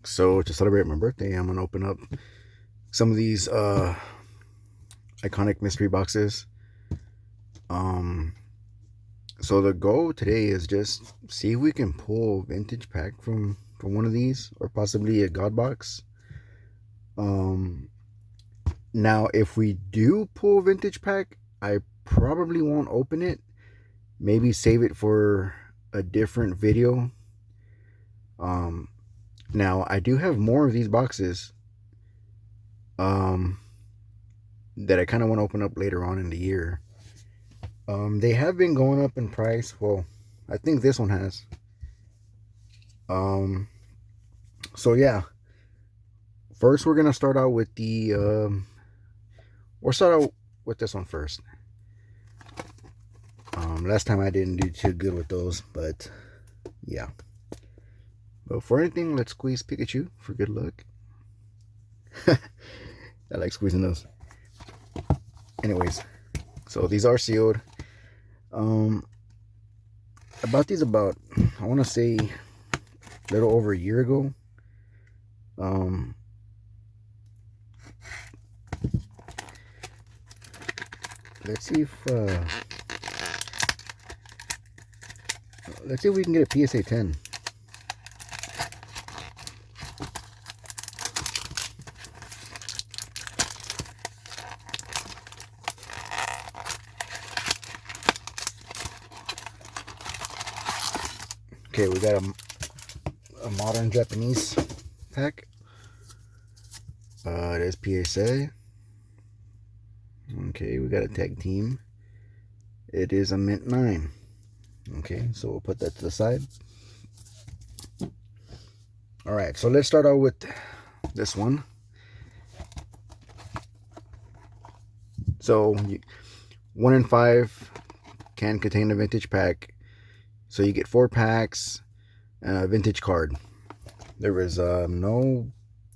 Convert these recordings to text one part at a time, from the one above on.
So to celebrate my birthday, I'm gonna open up some of these iconic mystery boxes. Um, so the goal today is just see if we can pull vintage pack from one of these, or possibly a god box. Um, Now if we do pull vintage pack, I probably won't open it. Maybe save it for a different video. Um, Now I do have more of these boxes. Um, that I kind of want to open up later on in the year. They have been going up in price. Well, I think this one has. Um, so yeah, first we're gonna start out with the. We'll start out with this one first. Last time I didn't do too good with those, but yeah. But for anything, let's squeeze Pikachu for good luck. I like squeezing those. Anyways, so these are sealed. I bought these about, I want to say, a little over a year ago. Let's see if we can get a PSA 10. Okay, we got a modern Japanese pack. It is PSA. Okay, we got a tag team. It is a mint 9. Okay, so we'll put that to the side. Alright, so let's start out with this one. So 1 in 5 can contain a vintage pack. So you get 4 packs and a vintage card. There is no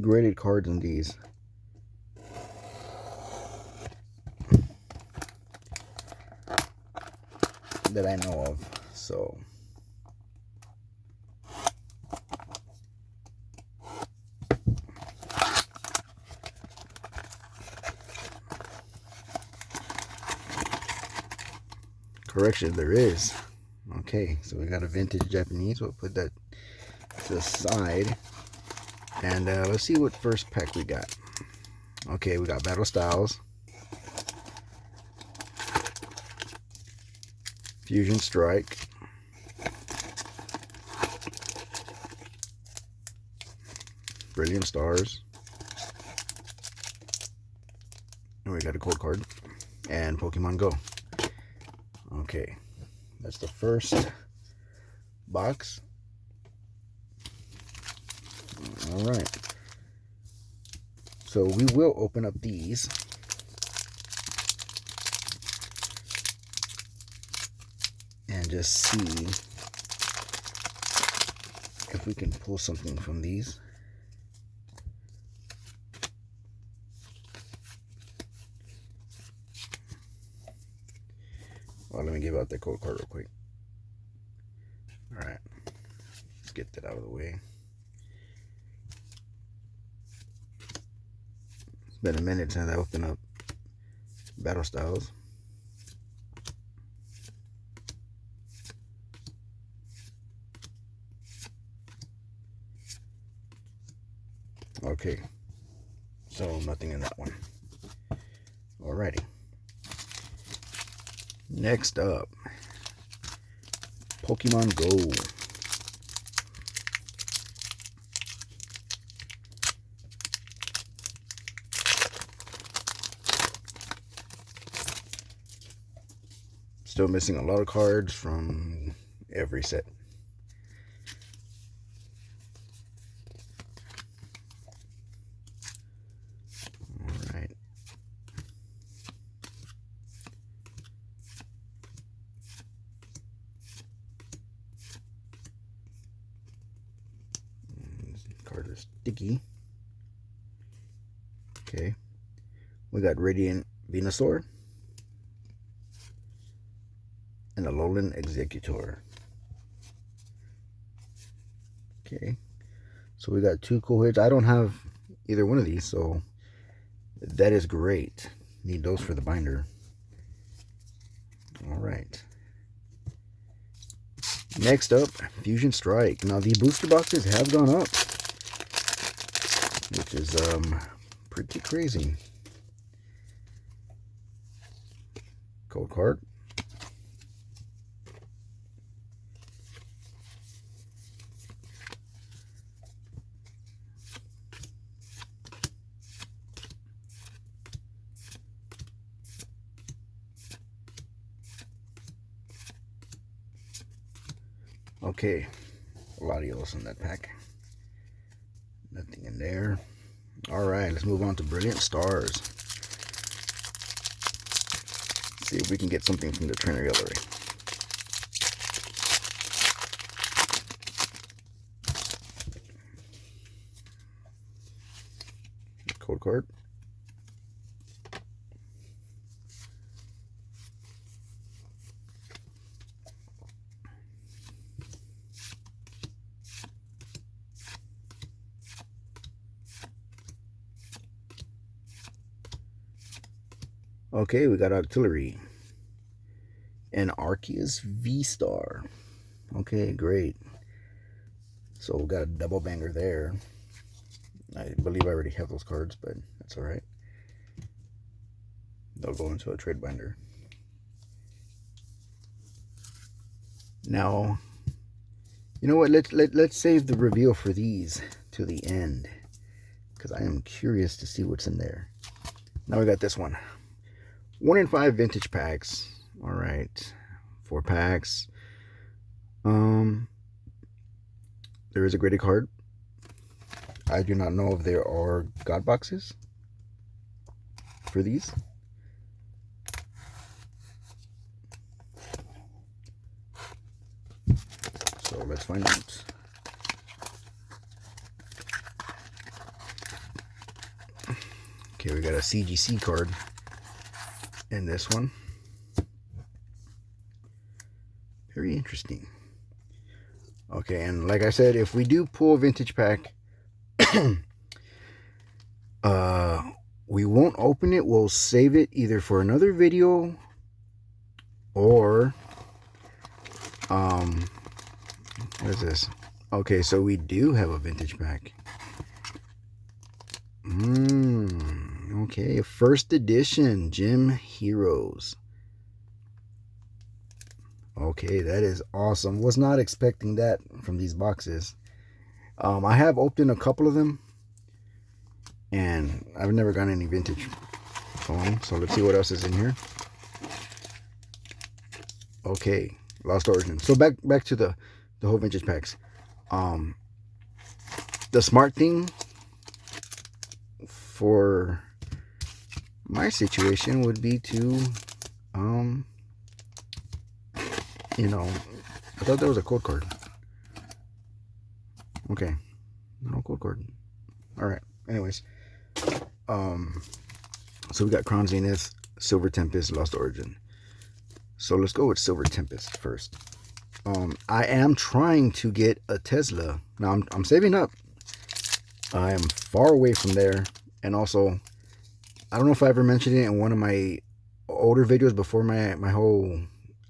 graded cards in these. That I know of. So correction, there is. Okay, so we got a vintage Japanese. We'll put that to the side. And let's see what first pack we got. Okay, we got Battle Styles, Fusion Strike, Brilliant Stars, and we got a code card, and Pokemon Go. Okay, that's the first box. Alright, so we will open up these. And just see if we can pull something from these. Well, let me give out the code card real quick. Alright, let's get that out of the way. It's been a minute since I opened up Battle Styles. Okay, so nothing in that one. Alrighty. Next up, Pokemon Go. Still missing a lot of cards from every set. Alright. Cards are sticky. Okay. We got Radiant Venusaur and Alolan Exeggutor. Okay. So we got 2 cool hits. I don't have either one of these, so that is great. Need those for the binder. All right. Next up, Fusion Strike. Now the booster boxes have gone up, which is pretty crazy. Code card. Okay, Latios in that pack. Nothing in there. All right, let's move on to Brilliant Stars. See if we can get something from the Trainer Gallery. Code card. Okay, we got Artillery. And Arceus V-Star. Okay, great. So we got a double banger there. I believe I already have those cards, but that's alright. They'll go into a trade binder. Now, you know what? Let's save the reveal for these to the end, because I am curious to see what's in there. Now we got this one. 1 in 5 vintage packs. All right, 4 packs. There is a graded card. I do not know if there are God boxes for these. So let's find out. Okay, we got a CGC card in this one. Very interesting. Okay, and like I said, if we do pull a vintage pack, we won't open it. We'll save it either for another video or what is this? Okay, so we do have a vintage pack. Okay, first edition Gym Heroes. Okay, that is awesome. Was not expecting that from these boxes. I have opened a couple of them, and I've never gotten any vintage from them. So let's see what else is in here. Okay, Lost Origin. So back to the whole vintage packs. The smart thing for my situation would be to you know, I thought there was a code card. Okay, no code card. All right, anyways, so we got Crown Zenith, Silver Tempest, Lost Origin. So let's go with Silver Tempest first. I am trying to get a Tesla. Now I'm saving up. I am far away from there, and also I don't know if I ever mentioned it in one of my older videos before my whole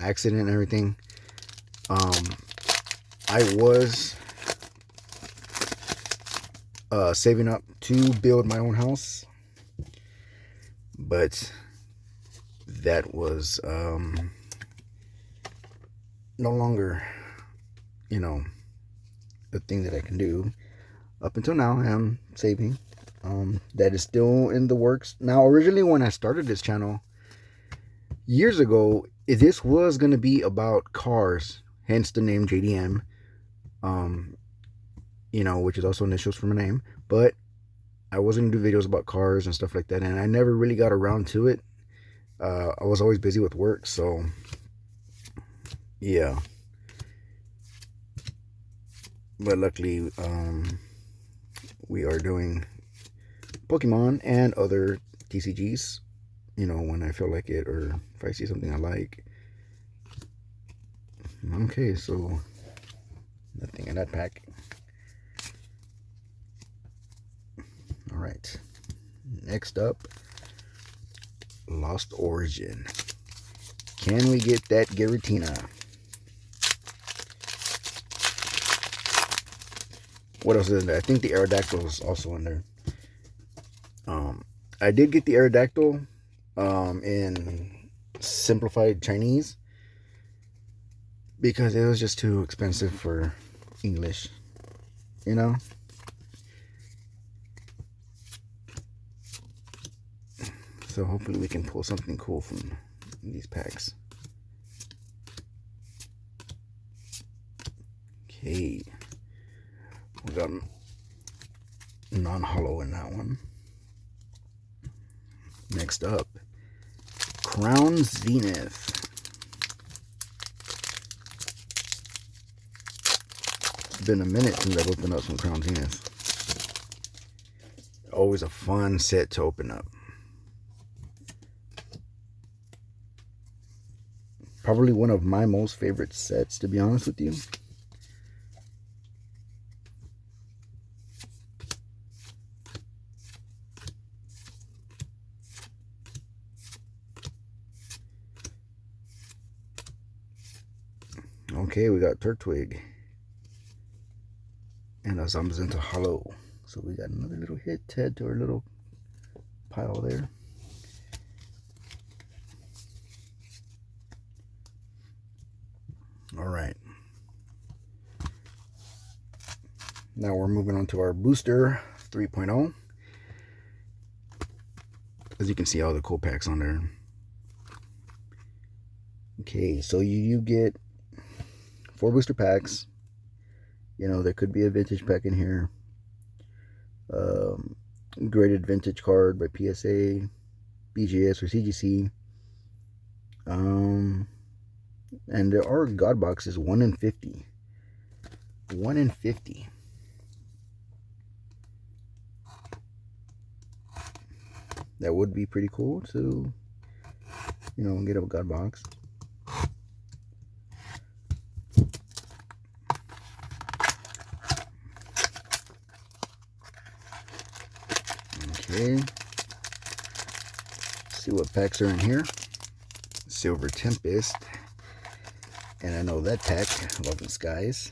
accident and everything. I was saving up to build my own house, but that was no longer, you know, the thing that I can do. Up until now, I am saving. That is still in the works. Now, originally when I started this channel years ago, this was going to be about cars, hence the name JDM, you know, which is also initials for my name. But I wasn't going to do videos about cars and stuff like that, and I never really got around to it. I was always busy with work, so yeah. But luckily, we are doing Pokemon and other TCGs, you know, when I feel like it, or if I see something I like. Okay, so nothing in that pack. right. Next up, Lost Origin. Can we get that Giratina? What else is in there? I think the Aerodactyl is also in there. I did get the Aerodactyl in simplified Chinese because it was just too expensive for English, you know? So hopefully we can pull something cool from these packs. Okay. We got non-hollow in that one. Next up, Crown Zenith. It's been a minute since I've opened up some Crown Zenith. Always a fun set to open up. Probably one of my most favorite sets, to be honest with you. Okay, we got Turtwig and a Zamazenta Hollow. So we got another little hit to add to our little pile there. All right. Now we're moving on to our booster 3.0. As you can see, all the cool packs on there. Okay, so you get 4 booster packs. You know, there could be a vintage pack in here. Graded vintage card by PSA, BGS, or CGC. And there are God boxes 1 in 50. 1 in 50. That would be pretty cool to, you know, get a God box. Okay. See what packs are in here. Silver Tempest. And I know that pack, Love and Skies.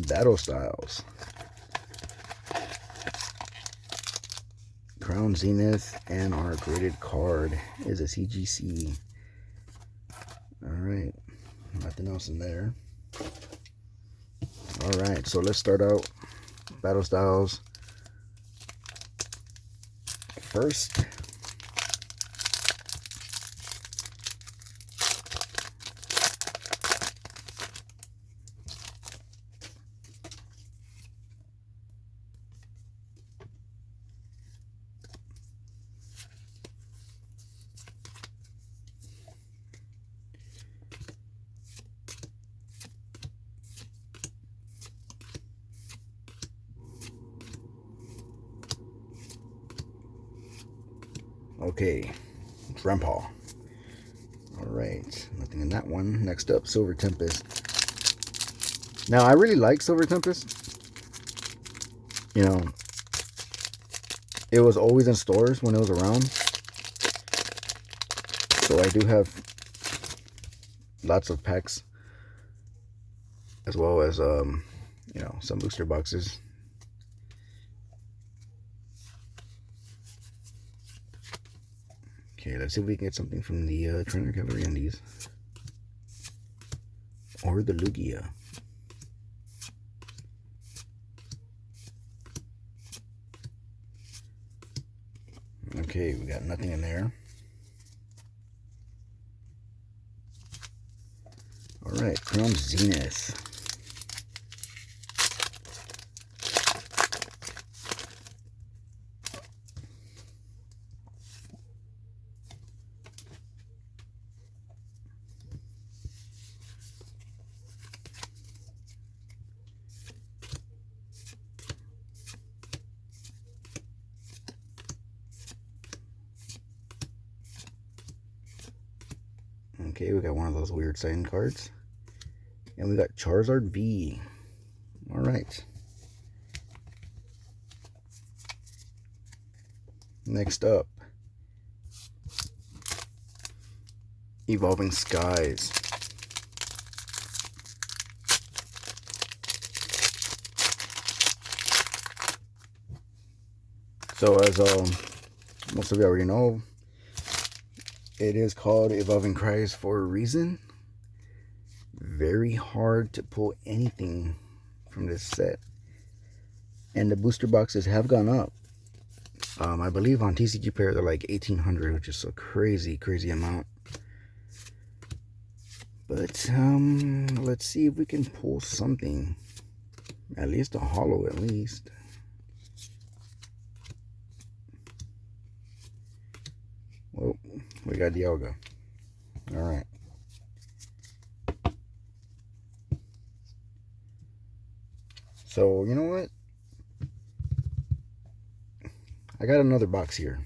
Battle Styles. Crown Zenith, and our graded card is a CGC. Alright, nothing else in there. Alright, so let's start out Battle Styles first. Okay, Drempaw. Alright, nothing in that one. Next up, Silver Tempest. Now, I really like Silver Tempest. You know, it was always in stores when it was around. So I do have lots of packs, as well as, you know, some booster boxes. Okay, let's see if we can get something from the Trainer Gallery Indies. Or the Lugia. Okay, we got nothing in there. Alright, Crown Zenith. Okay, we got one of those weird sign cards. And we got Charizard V. Alright. Next up, Evolving Skies. So as most of you already know, it is called Evolving Skies for a reason. Very hard to pull anything from this set. And the booster boxes have gone up. I believe on TCG Player they're like 1,800, which is a crazy amount. But let's see if we can pull something. At least a holo, at least. Well, we got Dialga. Alright. So, you know what? I got another box here.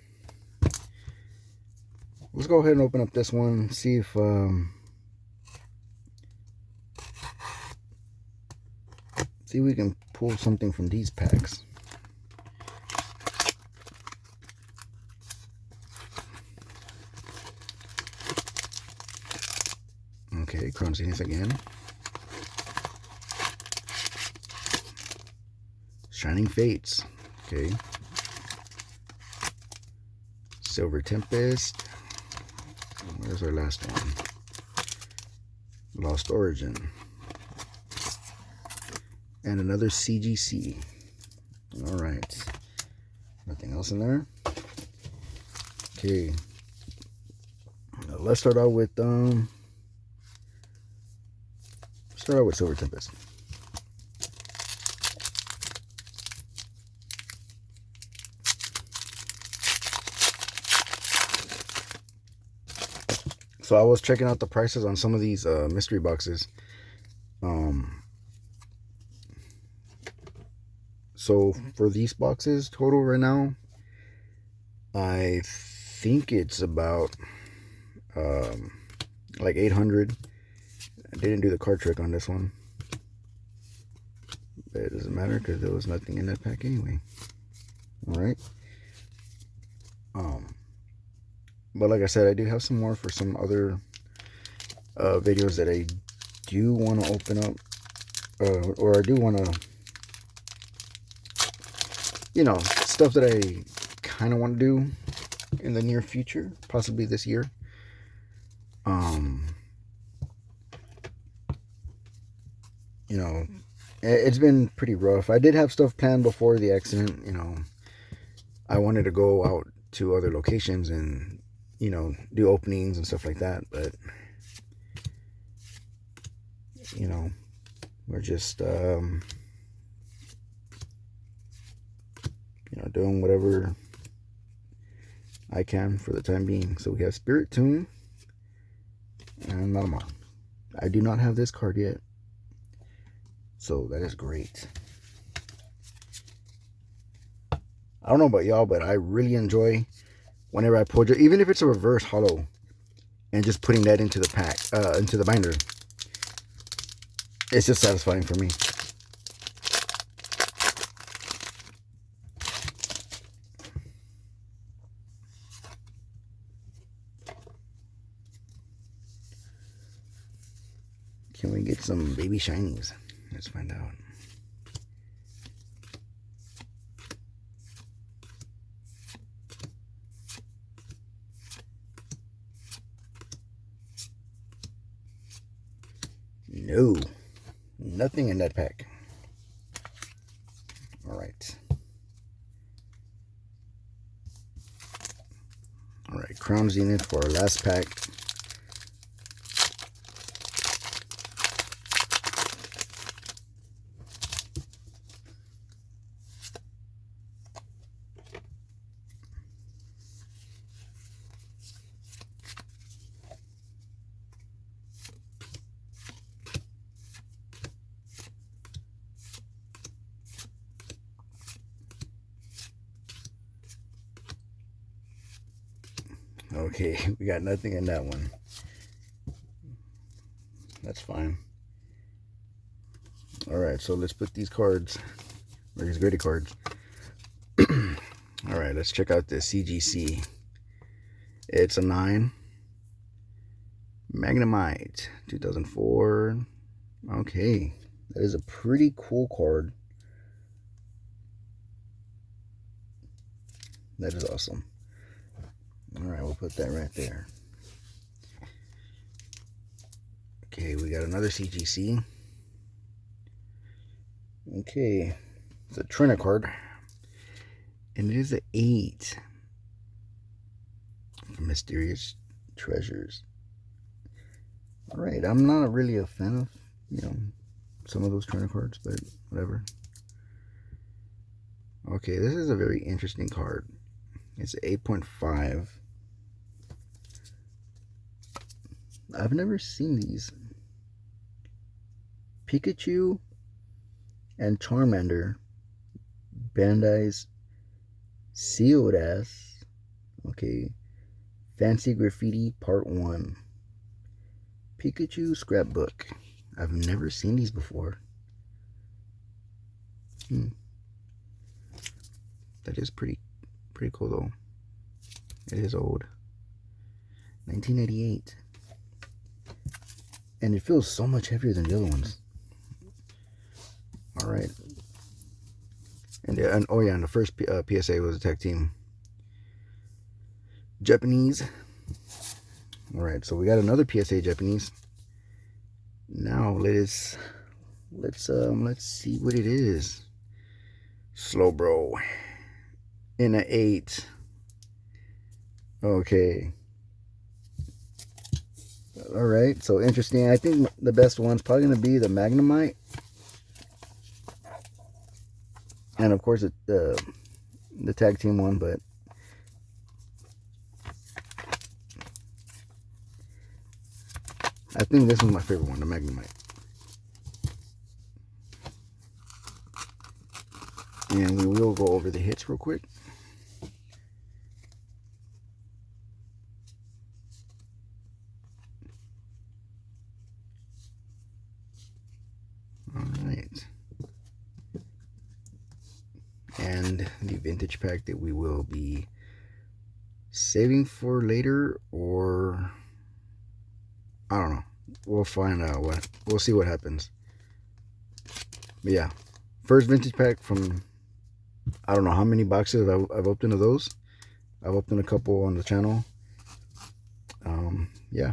Let's go ahead and open up this one. See if see if we can pull something from these packs. Okay, Crown Zenith again. Shining Fates. Okay. Silver Tempest. Where's our last one? Lost Origin. And another CGC. Alright. Nothing else in there? Okay. Now let's start out with Silver Tempest. So I was checking out the prices on some of these mystery boxes. So for these boxes total right now, I think it's about like 800. I didn't do the card trick on this one, but it doesn't matter because there was nothing in that pack anyway. All right. But like I said, I do have some more for some other videos that I do want to open up, or I do want to, you know, stuff that I kind of want to do in the near future, possibly this year. You know, it's been pretty rough. I did have stuff planned before the accident. You know, I wanted to go out to other locations and, you know, do openings and stuff like that, but you know, we're just you know, doing whatever I can for the time being. So we have Spiritomb and Malamar. I do not have this card yet, so that is great. I don't know about y'all, but I really enjoy whenever I pull, even if it's a reverse holo, and just putting that into the pack, into the binder. It's just satisfying for me. Can we get some baby shinies? Let's find out. No, nothing in that pack. All right. All right, Crown Zenith for our last pack. Okay, we got nothing in that one. That's fine. Alright, so let's put these cards, or these graded cards. Alright, let's check out the CGC. It's a 9. Magnemite, 2004. Okay, that is a pretty cool card. That is awesome. Alright, we'll put that right there. Okay, we got another CGC. Okay, it's a Trina card. And it is an 8. Mysterious Treasures. Alright, I'm not really a fan of, you know, some of those Trina cards, but whatever. Okay, this is a very interesting card. It's 8.5. I've never seen these. Pikachu and Charmander, Bandai's Sealed Ass. Okay. Fancy Graffiti Part 1. Pikachu Scrapbook. I've never seen these before. That is pretty cool though. It is old. 1988. And it feels so much heavier than the other ones. Alright. And oh yeah, and the first PSA was a tag team. Japanese. Alright, so we got another PSA Japanese. Now let's see what it is. Slowbro. In an 8. Okay. Alright, so interesting. I think the best one's probably going to be the Magnemite. And of course the tag team one, but I think this is my favorite one, the Magnemite. And we will go over the hits real quick. Alright. And the vintage pack that we will be saving for later, or I don't know. We'll find out we'll see what happens. But yeah, first vintage pack from, I don't know how many boxes I've opened of those. I've opened a couple on the channel. Yeah.